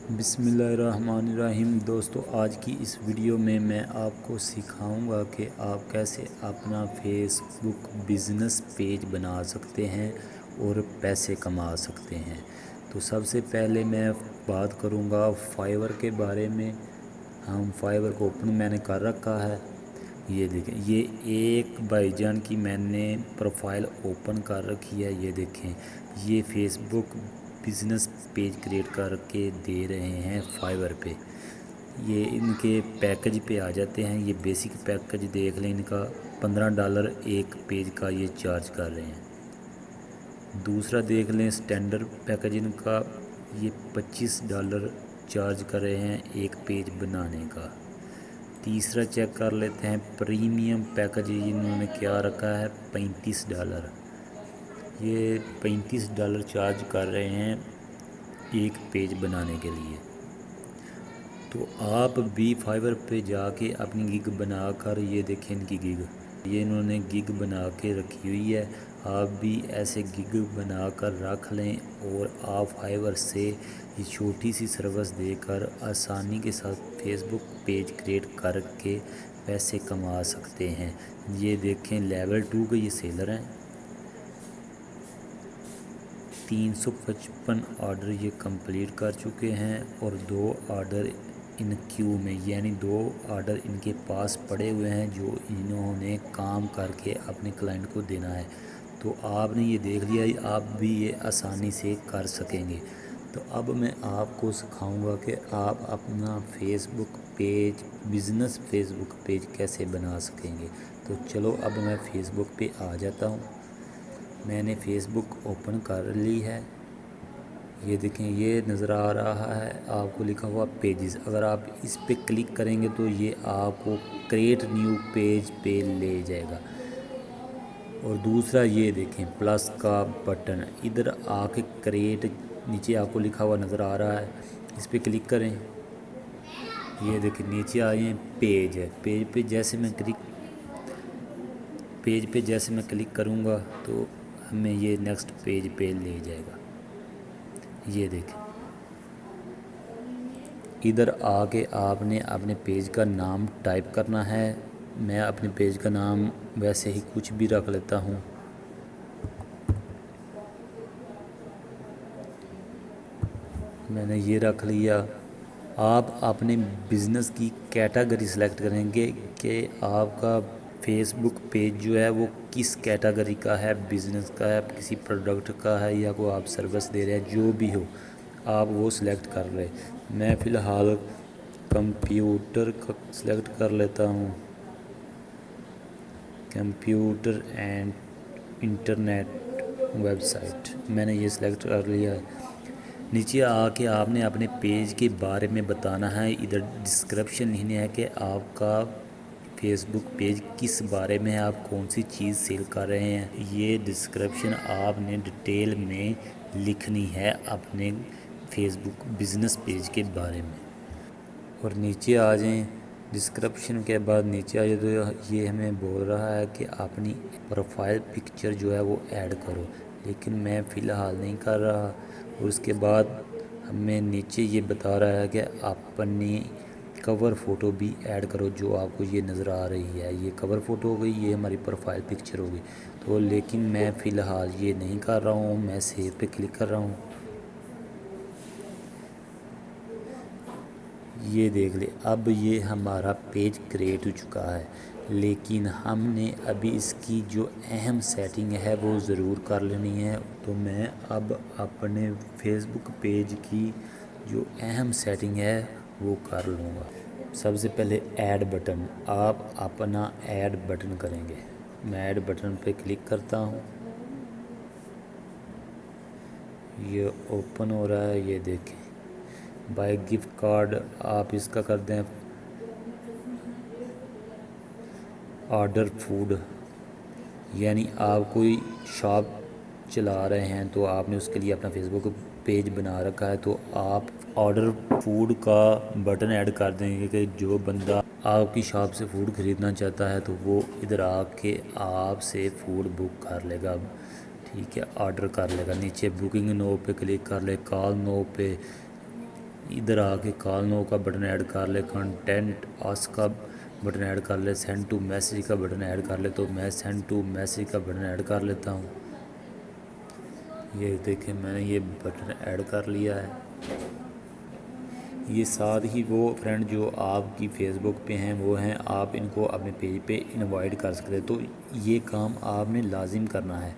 بسم اللہ الرحمن الرحیم دوستو، آج کی اس ویڈیو میں آپ کو سکھاؤں گا کہ آپ کیسے اپنا فیس بک بزنس پیج بنا سکتے ہیں اور پیسے کما سکتے ہیں۔ تو سب سے پہلے میں بات کروں گا فائیور کے بارے میں۔ ہم فائیور کو اوپن میں نے کر رکھا ہے۔ یہ دیکھیں، یہ ایک بھائی جان کی میں نے پروفائل اوپن کر رکھی ہے۔ یہ دیکھیں، یہ فیس بک بزنس پیج کریٹ کر کے دے رہے ہیں فائیور پہ۔ یہ ان کے پیکج پہ آ جاتے ہیں۔ یہ بیسک پیکج دیکھ لیں، ان کا $15 ایک پیج کا یہ چارج کر رہے ہیں۔ دوسرا دیکھ لیں سٹینڈرڈ پیکج، ان کا یہ $25 چارج کر رہے ہیں ایک پیج بنانے کا۔ تیسرا چیک کر لیتے ہیں پریمیم پیکج، انہوں نے کیا رکھا ہے $35۔ یہ $35 چارج کر رہے ہیں ایک پیج بنانے کے لیے۔ تو آپ بھی فائیور پہ جا کے اپنی گگ بنا کر، یہ دیکھیں ان کی گگ، یہ انہوں نے گگ بنا کے رکھی ہوئی ہے۔ آپ بھی ایسے گگ بنا کر رکھ لیں اور آپ فائیور سے یہ چھوٹی سی سروس دے کر آسانی کے ساتھ فیس بک پیج کریٹ کر کے پیسے کما سکتے ہیں۔ یہ دیکھیں لیول 2 کے یہ سیلر ہیں۔ 355 آرڈر یہ کمپلیٹ کر چکے ہیں اور 2 آرڈر ان کیو میں، یعنی 2 آرڈر ان کے پاس پڑے ہوئے ہیں جو انہوں نے کام کر کے اپنے کلائنٹ کو دینا ہے۔ تو آپ نے یہ دیکھ لیا، آپ بھی یہ آسانی سے کر سکیں گے۔ تو اب میں آپ کو سکھاؤں گا کہ آپ اپنا فیس بک پیج، بزنس فیس بک پیج کیسے بنا سکیں گے۔ تو چلو اب میں فیس بک پہ آ جاتا ہوں۔ میں نے فیس بک اوپن کر لی ہے۔ یہ دیکھیں، یہ نظر آ رہا ہے آپ کو لکھا ہوا پیجز۔ اگر آپ اس پہ کلک کریں گے تو یہ آپ کو کریٹ نیو پیج پہ لے جائے گا۔ اور دوسرا یہ دیکھیں پلس کا بٹن، ادھر آ کے کریٹ، نیچے آپ کو لکھا ہوا نظر آ رہا ہے، اس پہ کلک کریں۔ یہ دیکھیں نیچے آئے ہیں پیج ہے، پیج پہ جیسے میں کلک کروں گا تو ہمیں یہ نیکسٹ پیج پہ لے جائے گا۔ یہ دیکھیں، ادھر آ کے آپ نے اپنے پیج کا نام ٹائپ کرنا ہے۔ میں اپنے پیج کا نام ویسے ہی کچھ بھی رکھ لیتا ہوں۔ میں نے یہ رکھ لیا۔ آپ اپنے بزنس کی کیٹاگری سلیکٹ کریں گے کہ آپ کا فیس بک پیج جو ہے وہ کس کیٹاگری کا ہے، بزنس کا ہے، کسی پروڈکٹ کا ہے، یا کوئی آپ سروس دے رہے ہیں، جو بھی ہو آپ وہ سلیکٹ کر لیں۔ میں فی الحال کمپیوٹر کا سلیکٹ کر لیتا ہوں، computer and internet website, میں نے یہ سلیکٹ کر لیا ہے۔ نیچے آ کے آپ نے اپنے پیج کے بارے میں بتانا ہے۔ ادھر ڈسکرپشن لکھنی ہے کہ آپ کا فیس بک پیج کس بارے میں ہے، آپ کون سی چیز سیل کر رہے ہیں۔ یہ ڈسکرپشن آپ نے ڈیٹیل میں لکھنی ہے اپنے فیس بک بزنس پیج کے بارے میں۔ اور نیچے آ جائیں، ڈسکرپشن کے بعد نیچے آ جائے تو یہ ہمیں بول رہا ہے کہ اپنی پروفائل پکچر جو ہے وہ ایڈ کرو، لیکن میں فی الحال نہیں کر رہا۔ اور اس کے بعد ہمیں نیچے یہ بتا رہا ہے کہ اپنی کور فوٹو بھی ایڈ کرو، جو آپ کو یہ نظر آ رہی ہے۔ یہ کور فوٹو ہو گئی، یہ ہماری پروفائل پکچر ہوگی۔ تو لیکن میں فی الحال یہ نہیں کر رہا ہوں، میں سیو پہ کلک کر رہا ہوں۔ یہ دیکھ لیں، اب یہ ہمارا پیج کریٹ ہو چکا ہے، لیکن ہم نے ابھی اس کی جو اہم سیٹنگ ہے وہ ضرور کر لینی ہے۔ تو میں اب اپنے فیس بک پیج کی جو اہم سیٹنگ ہے وہ کر لوں گا۔ سب سے پہلے ایڈ بٹن، آپ اپنا ایڈ بٹن کریں گے۔ میں ایڈ بٹن پہ کلک کرتا ہوں، یہ اوپن ہو رہا ہے۔ یہ دیکھیں، بائی گفٹ کارڈ، آپ اس کا کر دیں آرڈر فوڈ، یعنی آپ کوئی شاپ چلا رہے ہیں تو آپ نے اس کے لیے اپنا فیس بک پیج بنا رکھا ہے، تو آپ آرڈر فوڈ کا بٹن ایڈ کر دیں گے کہ جو بندہ آپ کی شاپ سے فوڈ خریدنا چاہتا ہے تو وہ ادھر آ کے آپ سے فوڈ بک کر لے گا، ٹھیک ہے، آرڈر کر لے گا۔ نیچے بکنگ نو پہ کلک کر لے، کال نو پہ، ادھر آ کے کال نو کا بٹن ایڈ کر لے، کنٹینٹ آس کا بٹن ایڈ کر لے، سینڈ ٹو میسیج کا بٹن ایڈ کر لے، تو میں سینڈ ٹو میسیج کا بٹن ایڈ کر لیتا ہوں۔ یہ دیکھیں میں نے یہ بٹن ایڈ کر لیا ہے۔ یہ ساتھ ہی وہ فرینڈ جو آپ کی فیس بک پہ ہیں وہ ہیں، آپ ان کو اپنے پیج پہ انوائٹ کر سکتے ہیں۔ تو یہ کام آپ نے لازم کرنا ہے،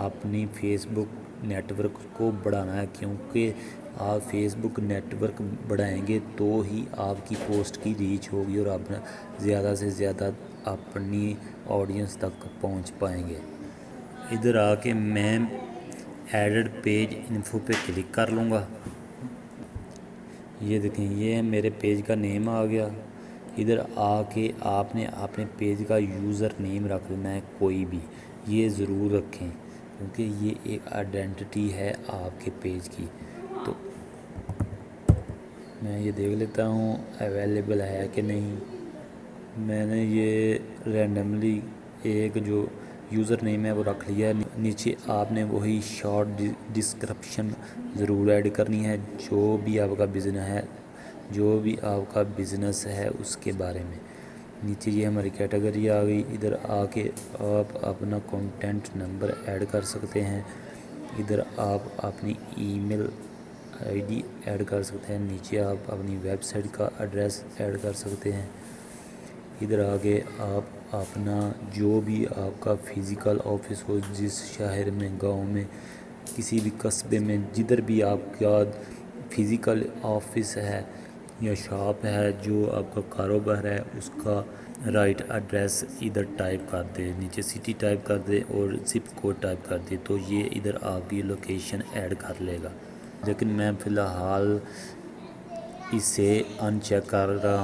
اپنی فیس بک نیٹ ورک کو بڑھانا ہے، کیونکہ آپ فیس بک نیٹ ورک بڑھائیں گے تو ہی آپ کی پوسٹ کی ریچ ہوگی اور آپ زیادہ سے زیادہ اپنی آڈینس تک پہنچ پائیں گے۔ ادھر آ کے میں ایڈڈ پیج انفو پہ کلک کر لوں گا۔ یہ دیکھیں یہ میرے پیج کا نیم آ گیا۔ ادھر آ کے آپ نے اپنے پیج کا یوزر نیم رکھ لینا ہے کوئی بھی، یہ ضرور رکھیں کیونکہ یہ ایک آئیڈینٹی ہے آپ کے پیج کی۔ تو میں یہ دیکھ لیتا ہوں اویلیبل ہے کہ نہیں۔ میں نے یہ رینڈملی ایک جو یوزر نیم ہے وہ رکھ لیا ہے۔ نیچے آپ نے وہی شارٹ ڈسکرپشن ضرور ایڈ کرنی ہے، جو بھی آپ کا بزنس ہے اس کے بارے میں۔ نیچے یہ ہماری کیٹیگری آ گئی۔ ادھر آ کے آپ اپنا کانٹیکٹ نمبر ایڈ کر سکتے ہیں۔ ادھر آپ اپنی ای میل آئی ڈی ایڈ کر سکتے ہیں۔ نیچے آپ اپنی ویب سائٹ کا ایڈریس ایڈ کر سکتے ہیں۔ ادھر آگے آپ اپنا جو بھی آپ کا فزیکل آفس ہو، جس شہر میں، گاؤں میں، کسی بھی قصبے میں، جدھر بھی آپ کا فزیکل آفس ہے یا شاپ ہے، جو آپ کا کاروبار ہے، اس کا رائٹ ایڈریس ادھر ٹائپ کر دے، نیچے سٹی ٹائپ کر دے اور زپ کوڈ ٹائپ کر دے، تو یہ ادھر آپ کی لوکیشن ایڈ کر لے گا۔ لیکن میں فی الحال اسے ان چیک کر رہا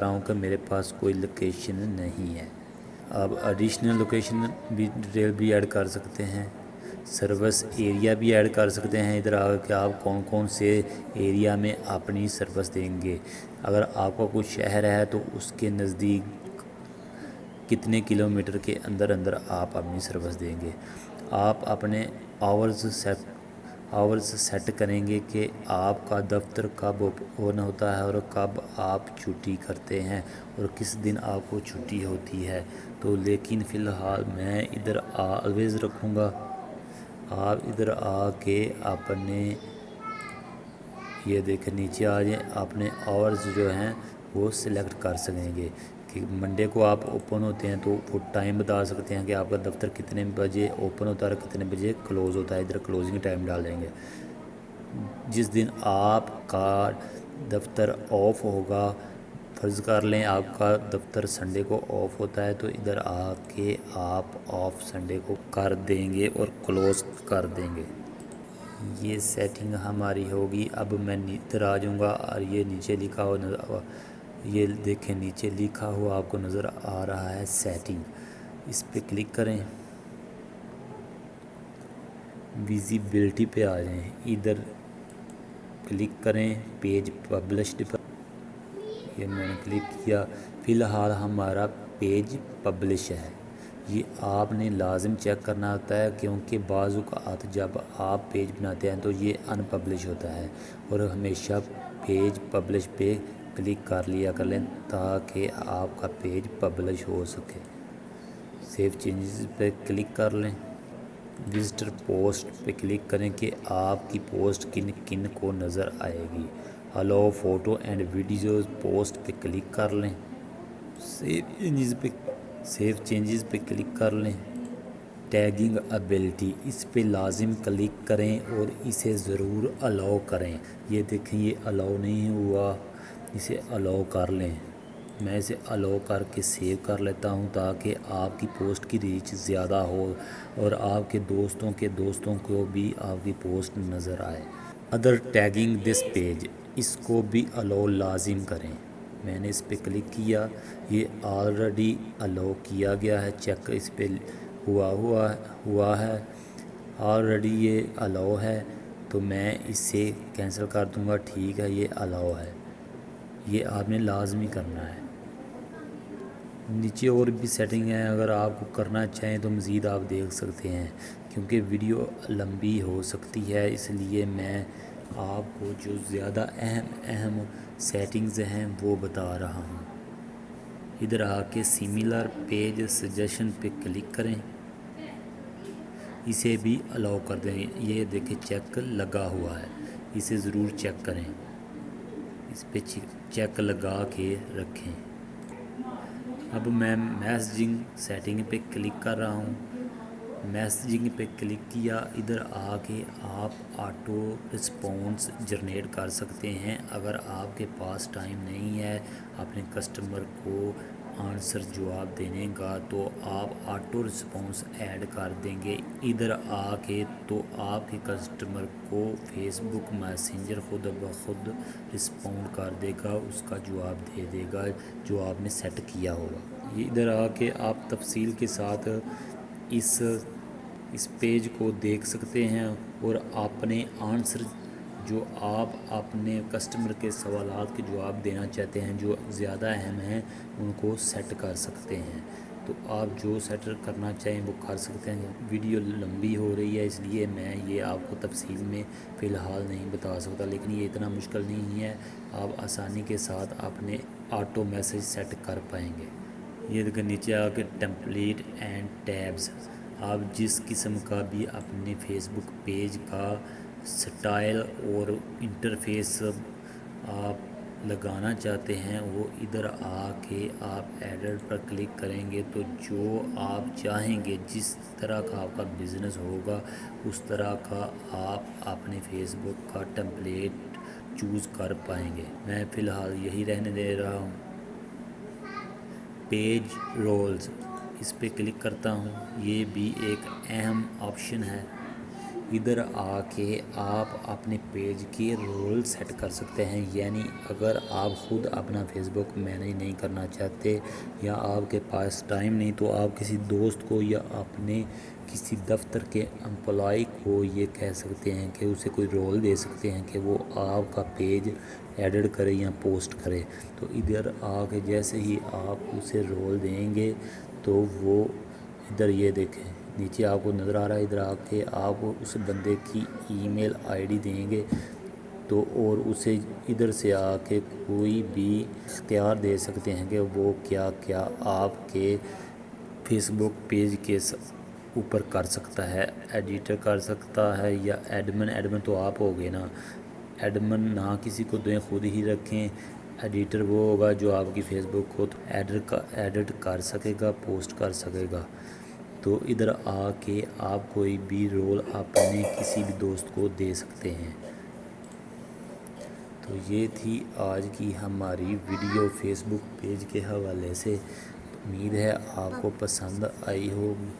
ہوں کہ میرے پاس کوئی لوکیشن نہیں ہے۔ آپ ایڈیشنل لوکیشن بھی ڈیٹیل بھی ایڈ کر سکتے ہیں، سروس ایریا بھی ایڈ کر سکتے ہیں۔ ادھر آ کے آپ کون کون سے ایریا میں اپنی سروس دیں گے۔ اگر آپ کا کوئی شہر ہے تو اس کے نزدیک کتنے کلومیٹر کے اندر آپ اپنی سروس دیں گے۔ آپ اپنے آورز سیٹ کریں گے کہ آپ کا دفتر کب اوپن ہوتا ہے اور کب آپ چھٹی کرتے ہیں اور کس دن آپ کو چھٹی ہوتی ہے۔ تو لیکن فی الحال میں ادھر آلویز رکھوں گا۔ آپ ادھر آ کے اپنے یہ دیکھیں نیچے آ جائیں، اپنے آورز جو ہیں وہ سلیکٹ کر سکیں گے کہ منڈے کو آپ اوپن ہوتے ہیں تو وہ ٹائم بتا سکتے ہیں کہ آپ کا دفتر کتنے بجے اوپن ہوتا ہے اور کتنے بجے کلوز ہوتا ہے۔ ادھر کلوزنگ ٹائم ڈال دیں گے۔ جس دن آپ کا دفتر آف ہوگا، فرض کر لیں آپ کا دفتر سنڈے کو آف ہوتا ہے، تو ادھر آ کے آپ آف سنڈے کو کر دیں گے اور کلوز کر دیں گے۔ یہ سیٹنگ ہماری ہوگی۔ اب میں ادھر آ جاؤں گا اور یہ نیچے لکھا ہوا یہ دیکھیں نیچے لکھا ہوا آپ کو نظر آ رہا ہے سیٹنگ، اس پہ کلک کریں، ویزیبلٹی پہ آ جائیں، ادھر کلک کریں پیج پبلشڈ پر۔ یہ میں نے کلک کیا۔ فی الحال ہمارا پیج پبلش ہے۔ یہ آپ نے لازم چیک کرنا ہوتا ہے کیونکہ بعض اوقات جب آپ پیج بناتے ہیں تو یہ ان پبلش ہوتا ہے، اور ہمیشہ پیج پبلش پہ کلک کر لیا کر لیں تاکہ آپ کا پیج پبلش ہو سکے۔ سیو چینجز پہ کلک کر لیں، وزٹر پوسٹ پہ کلک کریں کہ آپ کی پوسٹ کن کن کو نظر آئے گی۔ الاؤ فوٹو اینڈ ویڈیوز پوسٹ پہ کلک کر لیں، سیو چینجز پہ کلک کر لیں۔ ٹیگنگ ایبلٹی اس پہ لازم کلک کریں اور اسے ضرور الاؤ کریں۔ یہ دیکھیں یہ الاؤ نہیں ہوا، اسے الاؤ کر لیں۔ میں اسے الاؤ کر کے سیو کر لیتا ہوں تاکہ آپ کی پوسٹ کی ریچ زیادہ ہو اور آپ کے دوستوں کو بھی آپ کی پوسٹ نظر آئے۔ ادر ٹیگنگ دس پیج اس کو بھی الاؤ لازم کریں۔ میں نے اس پہ کلک کیا، یہ آلریڈی الاؤ کیا گیا ہے، چیک اس پہ ہوا ہے آلریڈی، یہ الاؤ ہے تو میں اسے کینسل کر دوں گا۔ ٹھیک ہے، یہ الاؤ ہے، یہ آپ نے لازمی کرنا ہے۔ نیچے اور بھی سیٹنگ ہے، اگر آپ کو کرنا چاہیں تو مزید آپ دیکھ سکتے ہیں، کیونکہ ویڈیو لمبی ہو سکتی ہے اس لیے میں آپ کو جو زیادہ اہم سیٹنگز ہیں وہ بتا رہا ہوں۔ ادھر آ کے سیملر پیج سجیشن پہ کلک کریں، اسے بھی الاؤ کر دیں۔ یہ دیکھیں چیک لگا ہوا ہے، اسے ضرور چیک کریں، اس پہ چیک لگا کے رکھیں۔ اب میں میسیجنگ سیٹنگ پہ کلک کر رہا ہوں، میسیجنگ پہ کلک کیا۔ ادھر آ کے آپ آٹو رسپانس جنریٹ کر سکتے ہیں۔ اگر آپ کے پاس ٹائم نہیں ہے اپنے کسٹمر کو آنسر جواب دینے کا تو آپ آٹو رسپانس ایڈ کر دیں گے۔ ادھر آ کے تو آپ کے کسٹمر کو فیس بک میسنجر خود بخود رسپونڈ کر دے گا، اس کا جواب دے دے گا جو آپ نے سیٹ کیا ہوگا۔ یہ ادھر آ کے آپ تفصیل کے ساتھ اس پیج کو دیکھ سکتے ہیں اور اپنے آنسر جو آپ اپنے کسٹمر کے سوالات کے جواب دینا چاہتے ہیں جو زیادہ اہم ہیں ان کو سیٹ کر سکتے ہیں۔ تو آپ جو سیٹ کرنا چاہیں وہ کر سکتے ہیں۔ ویڈیو لمبی ہو رہی ہے اس لیے میں یہ آپ کو تفصیل میں فی الحال نہیں بتا سکتا، لیکن یہ اتنا مشکل نہیں ہے، آپ آسانی کے ساتھ اپنے آٹو میسج سیٹ کر پائیں گے۔ یہ دیکھیں نیچے آ کے ٹیمپلیٹ اینڈ ٹیبز، آپ جس قسم کا بھی اپنے فیس بک پیج کا سٹائل اور انٹرفیس آپ لگانا چاہتے ہیں وہ ادھر آ کے آپ ایڈٹ پر کلک کریں گے تو جو آپ چاہیں گے جس طرح کا آپ کا بزنس ہوگا اس طرح کا آپ اپنے فیس بک کا ٹیمپلیٹ چوز کر پائیں گے۔ میں فی الحال یہی رہنے دے رہا ہوں۔ پیج رولز، اس پہ کلک کرتا ہوں، یہ بھی ایک اہم آپشن ہے۔ ادھر آ کے آپ اپنے پیج کے رول سیٹ کر سکتے ہیں، یعنی اگر آپ خود اپنا فیس بک مینیج نہیں کرنا چاہتے یا آپ کے پاس ٹائم نہیں تو آپ کسی دوست کو یا اپنے کسی دفتر کے امپلائی کو یہ کہہ سکتے ہیں کہ اسے کوئی رول دے سکتے ہیں کہ وہ آپ کا پیج ایڈٹ کرے یا پوسٹ کرے۔ تو ادھر آ کے جیسے ہی آپ اسے رول دیں گے تو وہ ادھر یہ دیکھیں نیچے آپ کو نظر آ رہا ہے، ادھر آ کے آپ اس بندے کی ای میل آئی ڈی دیں گے تو اور اسے ادھر سے آ کے کوئی بھی اختیار دے سکتے ہیں کہ وہ کیا کیا آپ کے فیس بک پیج کے اوپر کر سکتا ہے۔ ایڈیٹر کر سکتا ہے یا ایڈمن تو آپ ہو گئے نا، ایڈمن نہ کسی کو دیں، خود ہی رکھیں۔ ایڈیٹر وہ ہوگا جو آپ کی فیس بک کو ایڈٹ کر سکے گا، پوسٹ کر سکے گا۔ تو ادھر آ کے آپ کوئی بھی رول اپنے کسی بھی دوست کو دے سکتے ہیں۔ تو یہ تھی آج کی ہماری ویڈیو فیس بک پیج کے حوالے سے، امید ہے آپ کو پسند آئی ہوگی۔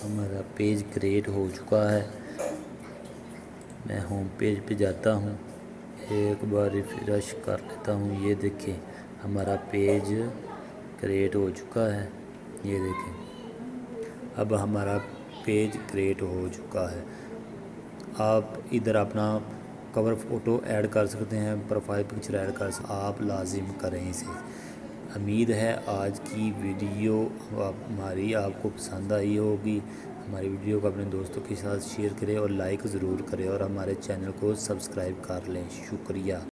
ہمارا پیج کریٹ ہو چکا ہے، میں ہوم پیج پہ جاتا ہوں، ایک بار ریفریش کر لیتا ہوں، یہ دیکھیں ہمارا پیج کریٹ ہو چکا ہے، یہ دیکھیں اب ہمارا پیج کریٹ ہو چکا ہے۔ آپ ادھر اپنا کور فوٹو ایڈ کر سکتے ہیں، پروفائل پکچر ایڈ کر سکتے ہیں، آپ لازم کریں اسے۔ امید ہے آج کی ویڈیو ہماری آپ کو پسند آئی ہوگی۔ ہماری ویڈیو کو اپنے دوستوں کے ساتھ شیئر کریں اور لائک ضرور کریں اور ہمارے چینل کو سبسکرائب کر لیں۔ شکریہ۔